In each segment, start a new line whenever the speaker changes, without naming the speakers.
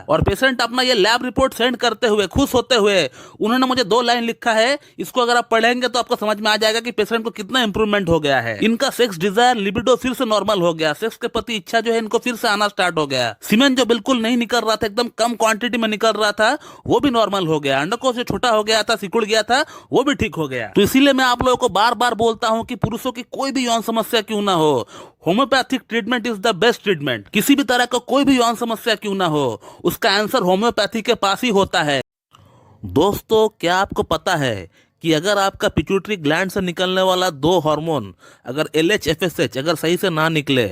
और पेशेंट अपना ये लैब रिपोर्ट सेंड करते हुए खुश होते हुए उन्होंने मुझे 2 लाइन लिखा है। इसको अगर आप पढ़ेंगे तो आपको समझ में आ जाएगा कि पेशेंट को कितना इंप्रूवमेंट हो गया है। इनका सेक्स डिजायर लिबिडो फिर से नॉर्मल हो गया, सेक्स के प्रति इच्छा जो है इनको फिर से आना स्टार्ट हो गया। सीमेन जो बिल्कुल नहीं निकल रहा था, एकदम कम क्वांटिटी में निकल रहा था, वो भी नॉर्मल हो गया। अंडकोश जो छोटा हो गया था, सिकुड़ गया था, वो भी ठीक हो गया। तो इसीलिए मैं आप लोगों को बार बार बोलता हूं कि पुरुषों की कोई भी यौन समस्या क्यों ना हो, homeopathic treatment is the best treatment. किसी भी तरह का कोई भी यौन समस्या क्यों ना हो, उसका आंसर होम्योपैथी के पास ही होता है। दोस्तों, क्या आपको पता है कि अगर आपका पिट्यूटरी ग्लैंड से निकलने वाला 2 हार्मोन अगर LH FSH अगर सही से ना निकले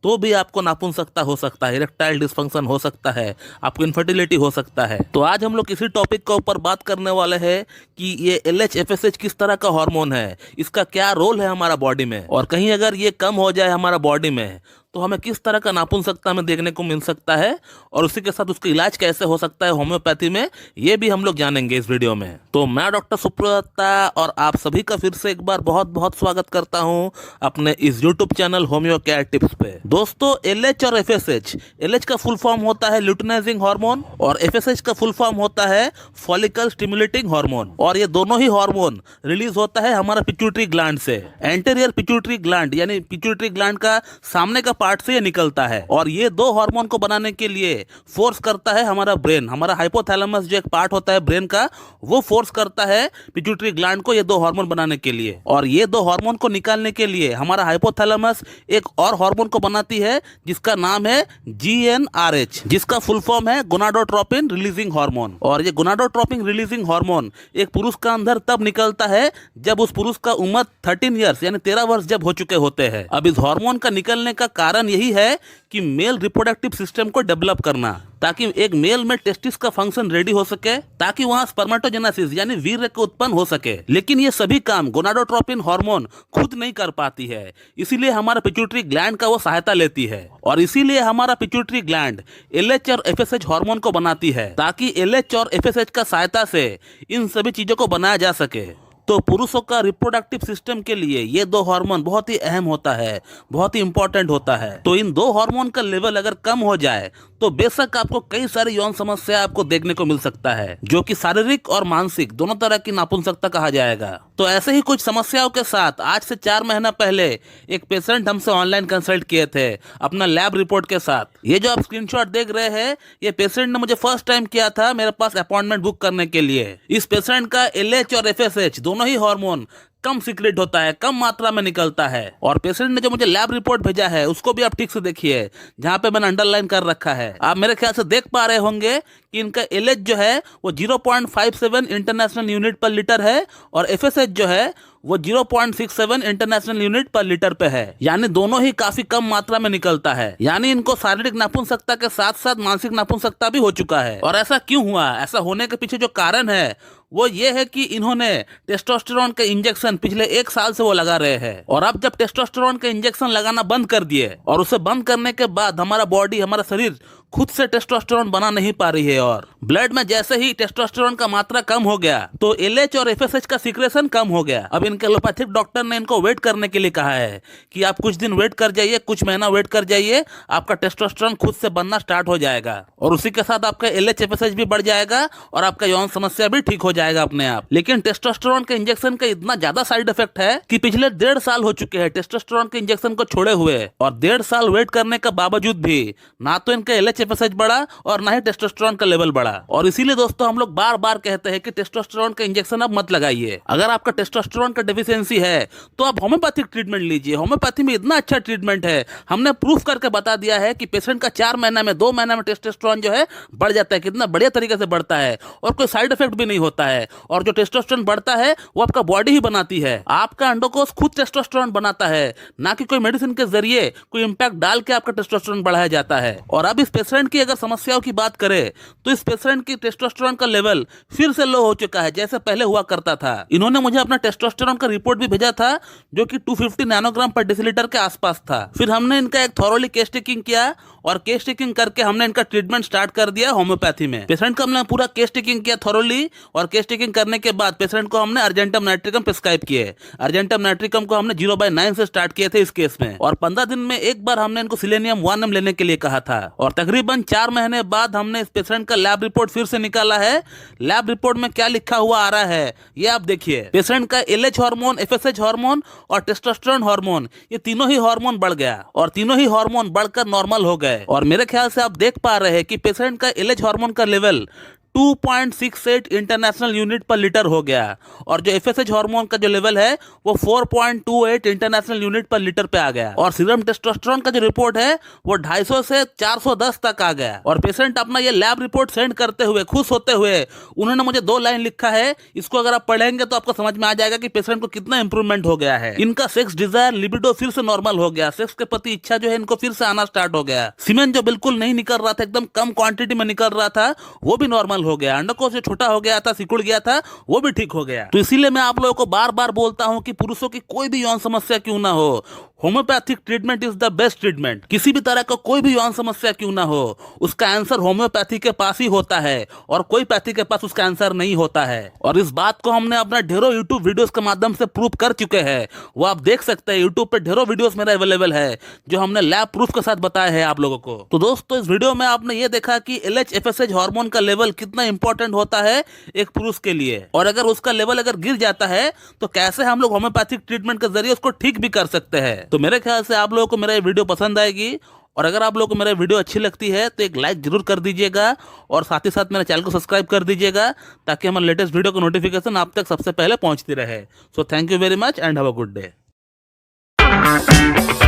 तो भी आपको नापुंसकता हो सकता है, इरेक्टाइल डिस्फंक्शन हो सकता है, आपको इनफर्टिलिटी हो सकता है। तो आज हम लोग इसी टॉपिक के ऊपर बात करने वाले हैं कि ये LH FSH किस तरह का हार्मोन है, इसका क्या रोल है हमारा बॉडी में, और कहीं अगर ये कम हो जाए हमारा बॉडी में तो हमें किस तरह का नापुंसकता में देखने को मिल सकता है, और उसी के साथ उसका इलाज कैसे हो सकता है होम्योपैथी में, ये भी हम लोग जानेंगे इस वीडियो में। तो मैं डॉक्टर सुप्रता और आप सभी का फिर से एक बार बहुत बहुत स्वागत करता हूं अपने इस YouTube channel homeo care tips पे। दोस्तों, LH और FSH, LH का फुल फॉर्म होता है ल्यूटिनाइजिंग हार्मोन और FSH का फुल फॉर्म होता है फॉलिकल स्टिमुलेटिंग हार्मोन, और ये दोनों ही हार्मोन रिलीज होता है हमारा पिट्यूटरी ग्लैंड से। एंटीरियर पिट्यूटरी ग्लैंड यानी पिट्यूटरी ग्लैंड का सामने का पार्ट से ये निकलता है, और ये 2 हार्मोन को बनाने के लिए फोर्स करता है हमारा ब्रेन। हमारा हाइपोथैलेमस जो एक पार्ट होता है ब्रेन का, वो फोर्स करता है पिट्यूटरी ग्लैंड को ये 2 हार्मोन बनाने के लिए। और ये 2 हार्मोन को निकालने के लिए हमारा हाइपोथैलेमस एक और हार्मोन को बनाती है जिसका नाम है GnRH, जिसका फुल फॉर्म है गोनाडोट्रोपिन रिलीजिंग हार्मोन। और ये गोनाडोट्रोपिन रिलीजिंग हार्मोन एक पुरुष का अंदर तब निकलता है जब उस पुरुष का उम्र 13 इयर्स यानी 13 वर्ष जब हो चुके होते हैं। अब इस हार्मोन का निकलने का कारण यही है कि मेल रिप्रोडक्टिव सिस्टम को डेवलप करना, ताकि एक मेल में टेस्टिस का फंक्शन रेडी हो सके, ताकि वहां स्पर्मेटोजेनेसिस यानी वीर्य को उत्पन्न हो सके। लेकिन ये सभी काम गोनाडोट्रोपिन हार्मोन खुद नहीं कर पाती है, इसीलिए हमारा पिट्यूटरी ग्लैंड का वो सहायता लेती है। और इसीलिए हमारा पिट्यूटरी ग्लैंड LH और FSH हार्मोन को बनाती है, ताकि LH और FSH का सहायता से इन सभी चीजों को बनाया जा सके। तो पुरुषों का रिप्रोडक्टिव सिस्टम के लिए ये 2 हार्मोन बहुत ही अहम होता है, बहुत ही इंपॉर्टेंट होता है। तो इन 2 हार्मोन का लेवल अगर कम हो जाए तो बेशक आपको कई सारी यौन समस्या आपको देखने को मिल सकता है, जो कि शारीरिक और मानसिक दोनों तरह की नापुंसकता कहा जाएगा। तो ऐसे ही कुछ समस्याओं के साथ आज से 4 महीना पहले एक पेशेंट हमसे ऑनलाइन कंसल्ट किए थे अपना लैब रिपोर्ट के साथ। ये जो आप स्क्रीनशॉट देख रहे हैं, ये पेशेंट ने मुझे फर्स्ट टाइम किया था मेरे पास अपॉइंटमेंट बुक करने के लिए। इस पेशेंट का LH और FSH दोनों ही हार्मोन कम सीक्रेट होता है, कम मात्रा में निकलता है। और पेशेंट ने जो मुझे लैब रिपोर्ट भेजा है उसको भी आप ठीक से देखिए, जहां पे मैंने अंडरलाइन कर रखा है। आप मेरे ख्याल से देख पा रहे होंगे कि इनका LH जो है वो 0.57 इंटरनेशनल यूनिट पर लीटर है, और FSH जो है वो 0.67 इंटरनेशनल यूनिट पर लीटर पे है। यानी दोनों ही काफी कम मात्रा में निकलता है। यानी इनको शारीरिक नापुंसकता के साथ साथ मानसिक नापुंसकता भी हो चुका है। और ऐसा क्यों हुआ? ऐसा होने के पीछे जो कारण है वो ये है कि इन्होंने टेस्टोस्टेरोन के इंजेक्शन पिछले 1 साल से वो लगा रहे हैं, और अब जब टेस्टोस्टेरोन के इंजेक्शन लगाना बंद कर दिए और उसे बंद करने के बाद हमारा बॉडी, हमारा शरीर खुद से टेस्टोस्टेरोन बना नहीं पा रही है, और ब्लड में जैसे ही टेस्टोस्टेरोन का मात्रा कम हो गया तो LH और FSH का सीक्रेशन कम हो गया। अब इनके एलोपैथिक डॉक्टर ने इनको वेट करने के लिए कहा है कि आप कुछ दिन वेट कर जाइए, कुछ महीना वेट कर जाइए, आपका टेस्टोस्टेरोन खुद से बनना स्टार्ट हो जाएगा, और उसी के साथ आपका LH FSH भी बढ़ जाएगा और आपका यौन समस्या भी ठीक हो जाएगा अपने आप। लेकिन टेस्टोस्टेरोन के इंजेक्शन का इतना ज्यादा साइड इफेक्ट है कि पिछले 1.5 साल हो चुके हैं टेस्टोस्टेरोन के इंजेक्शन को छोड़े हुए, और 1.5 साल वेट करने के बावजूद भी ना तो इनका LH FSH बढ़ा और ना ही टेस्टोस्टेरोन का लेवल बढ़ा। और इसीलिए दोस्तों हम लोग बार बार कहते हैं कि टेस्टोस्टेरोन का इंजेक्शन अब मत लगाइए। अगर आपका टेस्टोस्टेरोन का डेफिशिएंसी है तो आप होम्योपैथिक ट्रीटमेंट लीजिए। होम्योपैथी में इतना अच्छा ट्रीटमेंट है, हमने प्रूफ करके बता दिया है कि पेशेंट का 4 महीना में 2 महीना में टेस्टोस्टेरोन जो है बढ़ जाता है, कितना बढ़िया तरीके से बढ़ता है, और कोई साइड इफेक्ट भी नहीं होता है। और जो टेस्टोस्टेरोन बढ़ता है वो आपका बॉडी ही बनाती है, आपका अंडकोश खुद टेस्टोस्टेरोन बनाता है, ना कि कोई मेडिसिन के जरिए कोई इंपैक्ट डाल के आपका टेस्टोस्टेरोन बढ़ाया जाता है। और अब इस पेशेंट की अगर समस्याओं की बात करें तो इस पेशेंट की टेस्टोस्टेरोन का लेवल फिर से लो हो चुका है, जैसे पहले हुआ करता था। इन्होंने मुझे अपना टेस्टोस्टेरोन का रिपोर्ट भी भेजा था जो कि 250 नैनोग्राम पर डेसीलीटर के आसपास था। फिर हमने इनका एक थॉरोली केस टेकिंग किया, और केस टेकिंग करके हमने इनका ट्रीटमेंट स्टार्ट कर दिया होम्योपैथी में। पेशेंट का हमने पूरा केस टेकिंग किया थॉरोली, और केस टेकिंग करने के बाद पेशेंट को हमने अर्जेंटम नाइट्रिकम प्रिस्क्राइब किए। अर्जेंटम नाइट्रिकम को हमने 0/9 से स्टार्ट किए थे इस केस में, और 15 दिन में एक बार हमने इनको सिलेनियम 1M लेने के लिए कहा था। और तकरीबन तकरीबन 4 महीने बाद हमने इस पेशेंट का लैब रिपोर्ट फिर से निकाला है। लैब रिपोर्ट में क्या लिखा हुआ आ रहा है ये आप देखिए। पेशेंट का एलएच हार्मोन, एफएसएच हार्मोन और टेस्टोस्टेरोन हार्मोन, ये तीनों ही हार्मोन बढ़ गया और तीनों ही हार्मोन बढ़कर नॉर्मल हो गए। और मेरे ख्याल से आप देख पा रहे हैं कि पेशेंट का एलएच हार्मोन का लेवल 2.68 इंटरनेशनल यूनिट पर लीटर हो गया और जो एफएसएच हार्मोन का जो लेवल है वो 4.28 इंटरनेशनल यूनिट पर लीटर पे आ गया। और सीरम टेस्टोस्टेरोन का जो रिपोर्ट है वो 250 से 410 तक आ गया। और पेशेंट अपना ये लैब रिपोर्ट सेंड करते हुए खुश होते हुए उन्होंने मुझे 2 लाइन लिखा है। इसको अगर आप पढ़ेंगे तो आपको समझ में आ जाएगा कि पेशेंट को कितना इंप्रूवमेंट हो गया है। इनका सेक्स डिजायर, लिबिडो फिर से नॉर्मल हो गया। सेक्स के प्रति इच्छा जो है इनको फिर से आना स्टार्ट हो गया। सीमेन जो बिल्कुल नहीं निकल रहा था, एकदम कम क्वांटिटी में निकल रहा था, वो भी नॉर्मल हो गया। अंडकोश जो छोटा हो गया था, सिकुड़ गया था, वो भी ठीक हो गया। तो इसीलिए मैं आप लोगों को बार बार बोलता हूं कि पुरुषों की कोई भी यौन समस्या क्यों ना हो, homeopathic treatment is the best treatment. किसी भी तरह का कोई भी यौन समस्या क्यों ना हो, उसका आंसर होम्योपैथी के पास ही होता है और कोई पैथी के पास उसका आंसर नहीं होता है। और इस बात को हमने अपना ढेरों यूट्यूब वीडियोस के माध्यम से प्रूव कर चुके हैं। वो आप देख सकते हैं, यूट्यूब पे ढेरों वीडियोस मेरा अवेलेबल है जो हमने लैब प्रूफ के साथ बताया है आप लोगों को। तो दोस्तों इस वीडियो में आपने ये देखा कि एलएच एफएसएच हार्मोन का लेवल कितना इंपॉर्टेंट होता है एक पुरुष के लिए, और अगर उसका लेवल अगर गिर जाता है तो कैसे हम लोग होम्योपैथिक ट्रीटमेंट के जरिए उसको ठीक भी कर सकते हैं। तो मेरे ख्याल से आप लोगों को मेरा ये वीडियो पसंद आएगी, और अगर आप लोगों को मेरा वीडियो अच्छी लगती है तो एक लाइक जरूर कर दीजिएगा और साथ ही साथ मेरे चैनल को सब्सक्राइब कर दीजिएगा ताकि हमारे लेटेस्ट वीडियो का नोटिफिकेशन आप तक सबसे पहले पहुंचती रहे। So thank you very much and have a good day.